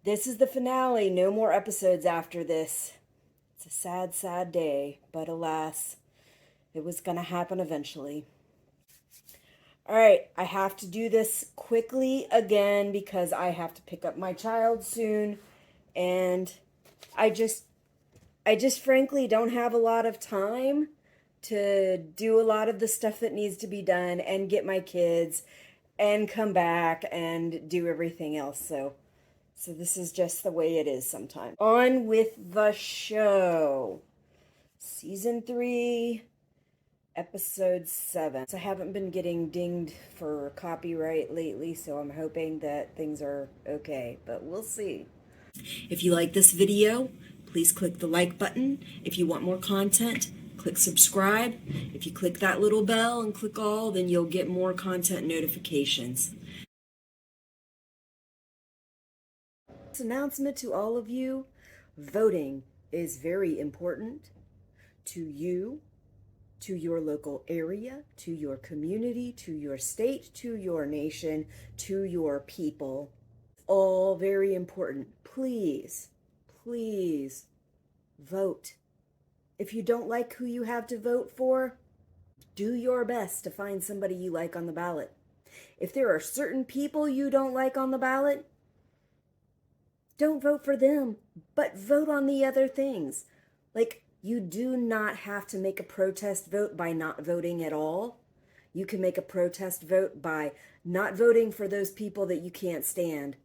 This is the finale. No more episodes after this. It's a sad, sad day, but alas, it was going to happen eventually. All right, I have to do this quickly again because I have to pick up my child soon, and I just frankly don't have a lot of time to do a lot of the stuff that needs to be done and get my kids and come back and do everything else. So this is just the way it is sometimes. On with the show. Season 3, episode 7. So I haven't been getting dinged for copyright lately, so I'm hoping that things are okay, but we'll see. If you like this video, please click the like button. If you want more content, click subscribe. If you click that little bell and click all, then you'll get more content notifications. Announcement to all of you: voting is very important to you, to your local area, to your community, to your state, to your nation, to your people. All very important. Please, please vote. If you don't like who you have to vote for, do your best to find somebody you like on the ballot. If there are certain people you don't like on the ballot, don't vote for them, but vote on the other things. Like, you do not have to make a protest vote by not voting at all. You can make a protest vote by not voting for those people that you can't stand,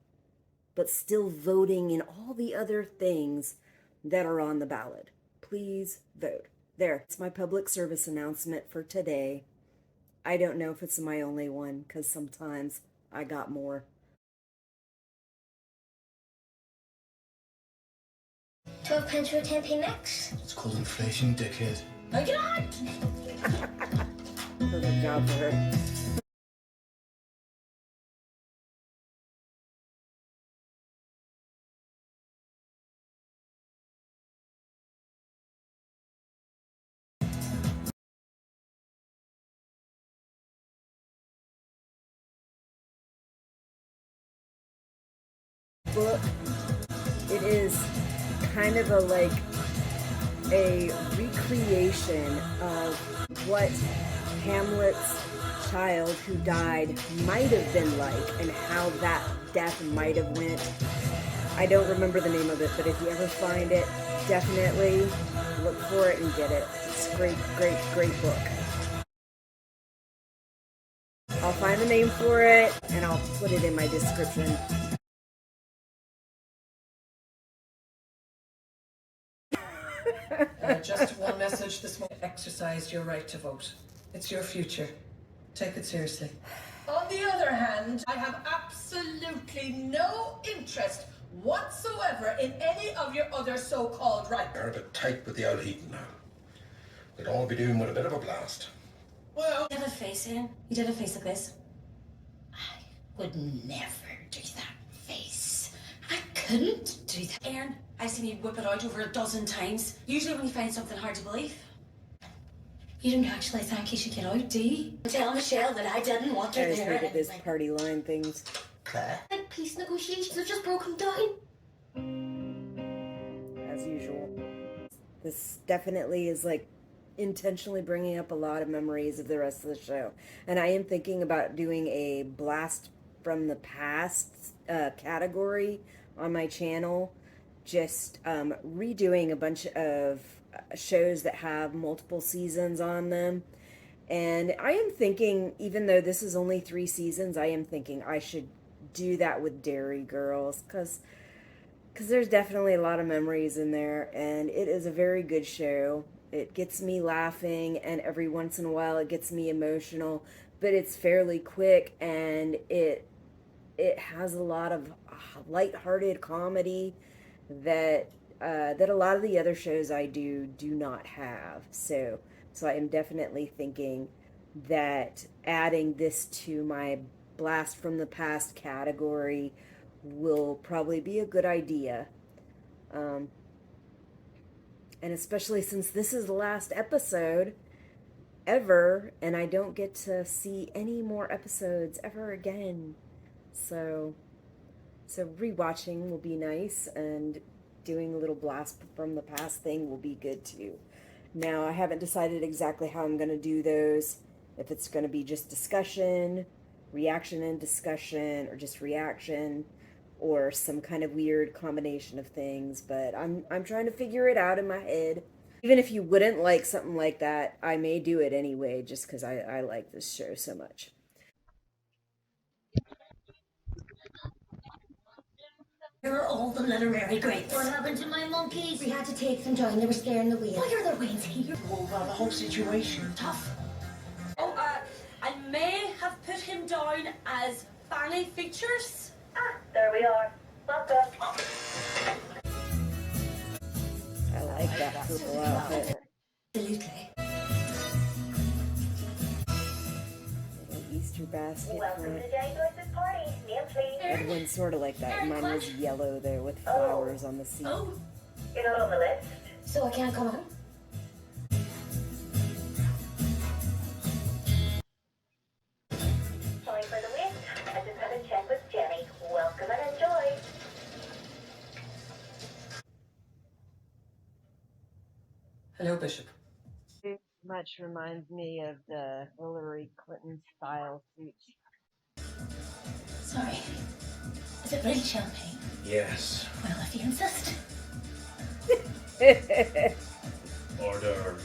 but still voting in all the other things that are on the ballot. Please vote. There, it's my public service announcement for today. I don't know if it's my only one, because sometimes I got more. 12 pence for a 10p mix. It's called inflation, dickhead. Oh, get on! Perfect job for her. Book. It is kind of a recreation of what Hamlet's child who died might have been like and how that death might have went. I don't remember the name of it, but if you ever find it, definitely look for it and get it. It's a great, great, great book. I'll find the name for it and I'll put it in my description. Just one message this morning. Exercise your right to vote. It's your future. Take it seriously. On the other hand, I have absolutely no interest whatsoever in any of your other so-called rights. They're a bit tight with the old heating now. They'd all be doing with a bit of a blast. Well, You have a face, Ian. You did a face like this. I would never do that face. I couldn't do that. Aaron, I've seen you whip it out over a dozen times. Usually when you find something hard to believe. You don't actually think you should get out, do you? Tell Michelle that I didn't want I her always there. hated his party line things. Claire? Like peace negotiations have just broken down. As usual. This definitely is like intentionally bringing up a lot of memories of the rest of the show. And I am thinking about doing a blast from the past category on my channel. Just redoing a bunch of shows that have multiple seasons on them. And I am thinking, even though this is only 3 seasons, I am thinking I should do that with Derry Girls, because there's definitely a lot of memories in there, and it is a very good show. It gets me laughing, and every once in a while it gets me emotional, but it's fairly quick, and it has a lot of lighthearted comedy that a lot of the other shows I do not have. So I am definitely thinking that adding this to my blast from the past category will probably be a good idea. And especially since this is the last episode ever, and I don't get to see any more episodes ever again. So So rewatching will be nice, and doing a little blast from the past thing will be good too. Now, I haven't decided exactly how I'm going to do those. If it's going to be just discussion, reaction and discussion, or just reaction, or some kind of weird combination of things, but I'm trying to figure it out in my head. Even if you wouldn't like something like that, I may do it anyway just because I like this show so much. Here are all the literary greats. What happened to my monkeys? We had to take them down. They were scaring the wheel. Why are there wings here? Well, the whole situation. Tough. Oh, I may have put him down as fanny features. Ah, there we are. Welcome. I like that purple outfit. Absolutely. Little Easter basket. Welcome to Derry Girls' party. Name, please. Everyone's sort of like that. Mine was yellow though, with flowers on the seat. Oh, You're not on the list. so I can't come on? Sorry for the wait. I just had a chat with Jenny. Welcome and enjoy. Hello, Bishop. It much reminds me of the Hillary Clinton style suit. Sorry. Is it really champagne? Yes. Well, if you insist. Order.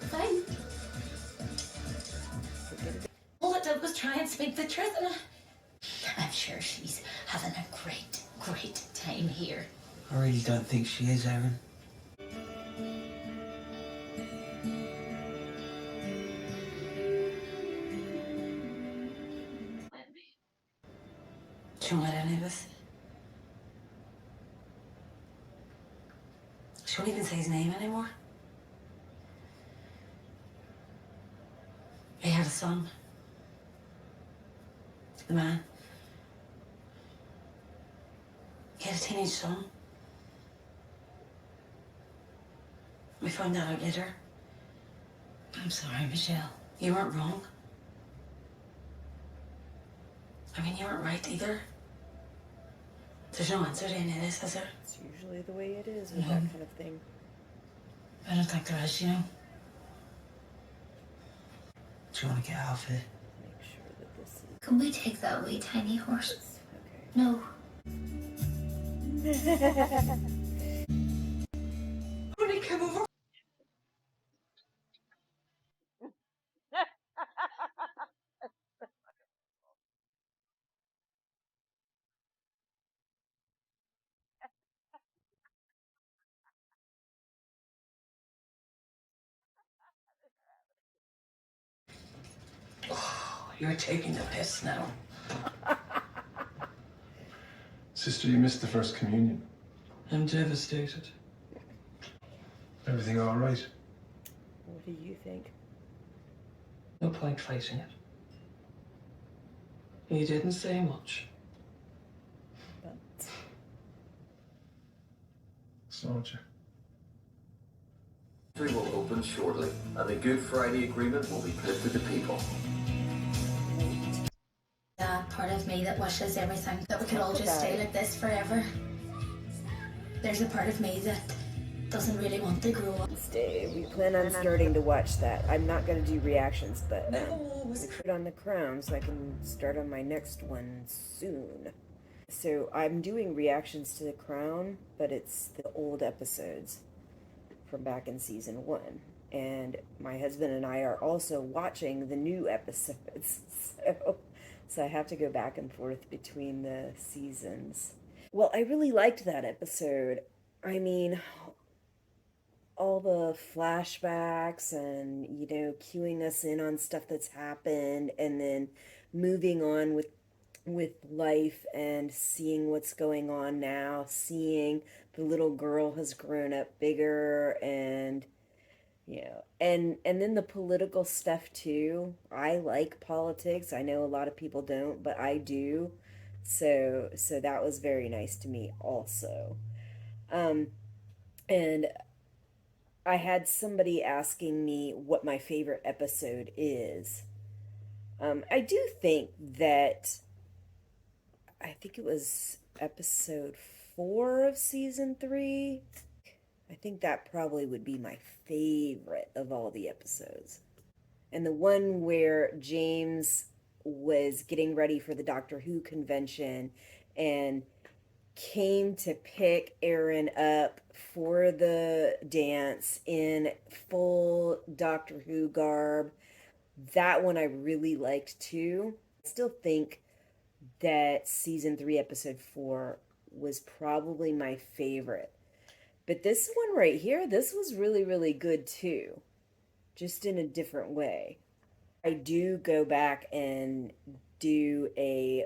Fine. All it did was try and speak the truth, and I'm sure she's having a great, great time here. I really don't think she is, Aaron. She won't let any of us. She won't even say his name anymore. He had a son. The man. He had a teenage son. We found that out later. I'm sorry, Michelle. You weren't wrong. I mean, you weren't right either. There's no answer to any of this, is there? It's usually the way it is with that kind of thing. I don't think there is, you know. Do you want to get out of here? Make sure that this is Can we take that wee tiny horse? okay. No. When he came over. Oh, you're taking the piss now. Sister, you missed the first communion. I'm devastated. Everything all right? What do you think? No point fighting it. He didn't say much. But Soldier. Will open shortly, and the Good Friday Agreement will be put to the people. Part of me that wishes everything that we could all just stay like this forever. There's a part of me that doesn't really want to grow up. stay. We plan on starting to watch that. I'm not going to do reactions, but we put on The Crown so I can start on my next one soon. So I'm doing reactions to The Crown, but it's the old episodes from back in season 1. And my husband and I are also watching the new episodes. So I have to go back and forth between the seasons. Well, I really liked that episode. I mean, all the flashbacks and, you know, cueing us in on stuff that's happened and then moving on with life and seeing what's going on now, seeing the little girl has grown up bigger, and you know, and then the political stuff too. I like politics. I know a lot of people don't, but I do. So that was very nice to me also. And I had somebody asking me what my favorite episode is. I do think that I think it was episode 4 of season 3. I think that probably would be my favorite of all the episodes. And the one where James was getting ready for the Doctor Who convention and came to pick Aaron up for the dance in full Doctor Who garb. That one I really liked too. I still think that season 3, episode 4 was probably my favorite. But this one right here, this was really, really good too, just in a different way. I do go back and do a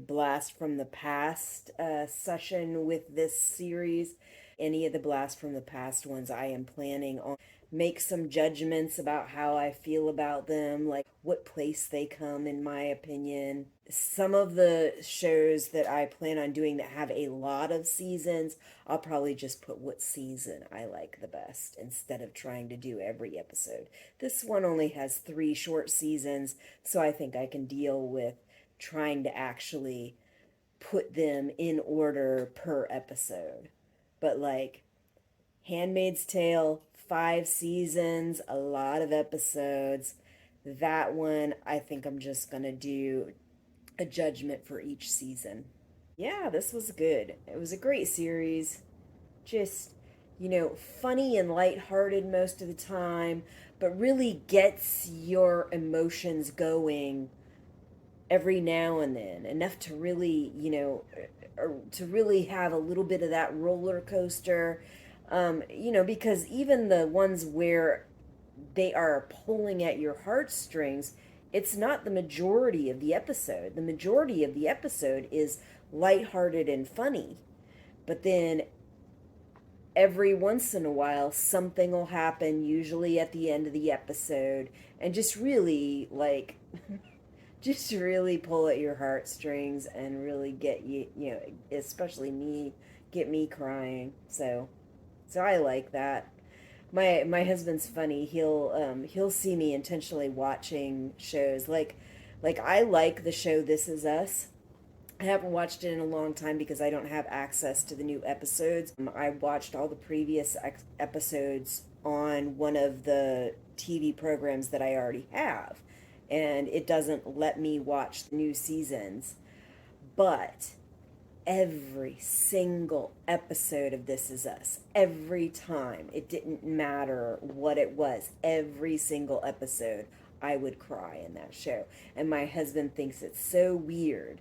blast from the past session with this series. Any of the blast from the past ones, I am planning on make some judgments about how I feel about them, like what place they come in my opinion. Some of the shows that I plan on doing that have a lot of seasons, I'll probably just put what season I like the best instead of trying to do every episode. This one only has 3 short seasons, so I think I can deal with trying to actually put them in order per episode. But like Handmaid's Tale, 5 seasons, a lot of episodes. That one, I think I'm just going to do a judgment for each season. Yeah, this was good. It was a great series. Just, funny and lighthearted most of the time, but really gets your emotions going every now and then, enough to really, or to really have a little bit of that roller coaster. Because even the ones where they are pulling at your heartstrings, it's not the majority of the episode. The majority of the episode is lighthearted and funny. But then every once in a while, something will happen, usually at the end of the episode, and just really, just really pull at your heartstrings and really get you, especially me, get me crying. So I like that. My husband's funny. He'll see me intentionally watching shows like I like the show This Is Us. I haven't watched it in a long time because I don't have access to the new episodes. I watched all the previous episodes on one of the TV programs that I already have, and it doesn't let me watch the new seasons. But every single episode of This Is Us, every time, it didn't matter what it was, every single episode, I would cry in that show. And my husband thinks it's so weird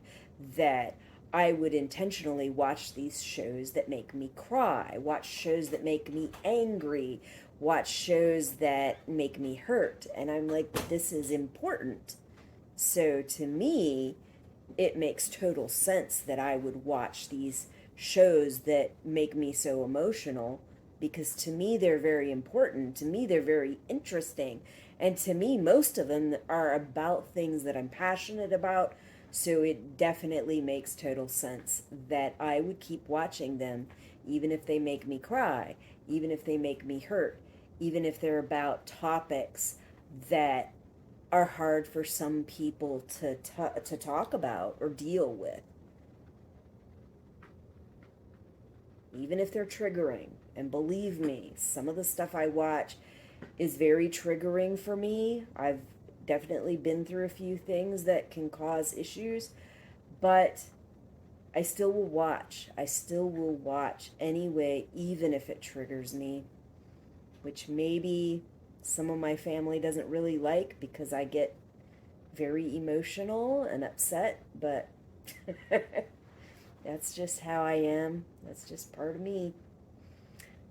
that I would intentionally watch these shows that make me cry, watch shows that make me angry, watch shows that make me hurt. And I'm like, but this is important. So to me, it makes total sense that I would watch these shows that make me so emotional, because to me they're very important. To me they're very interesting. And to me most of them are about things that I'm passionate about. So it definitely makes total sense that I would keep watching them, even if they make me cry, even if they make me hurt, even if they're about topics that are hard for some people to talk about or deal with. Even if they're triggering. And believe me, some of the stuff I watch is very triggering for me. I've definitely been through a few things that can cause issues, but I still will watch. I still will watch anyway, even if it triggers me, which maybe some of my family doesn't really like because I get very emotional and upset, but that's just how I am. That's just part of me.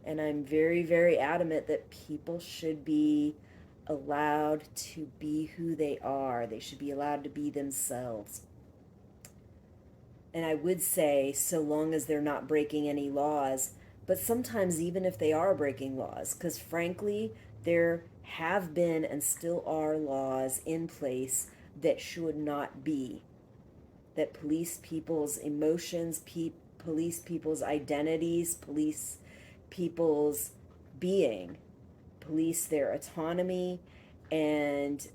And I'm very, very adamant that people should be allowed to be who they are. They should be allowed to be themselves. And I would say, so long as they're not breaking any laws, but sometimes even if they are breaking laws, because frankly, there have been and still are laws in place that should not be, that police people's emotions, police people's identities, police people's being, police their autonomy, and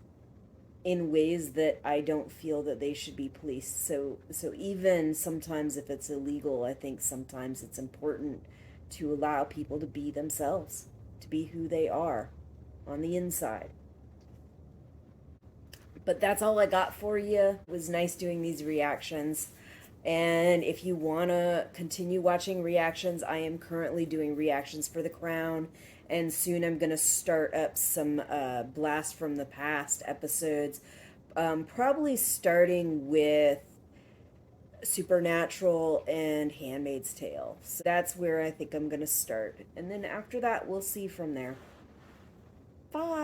in ways that I don't feel that they should be policed. So even sometimes if it's illegal, I think sometimes it's important to allow people to be themselves, to be who they are on the inside. But that's all I got for you. It was nice doing these reactions. And if you want to continue watching reactions, I am currently doing reactions for The Crown. And soon I'm going to start up some Blast from the Past episodes. Probably starting with Supernatural and Handmaid's Tale. So that's where I think I'm going to start. And then after that, we'll see from there. Bye.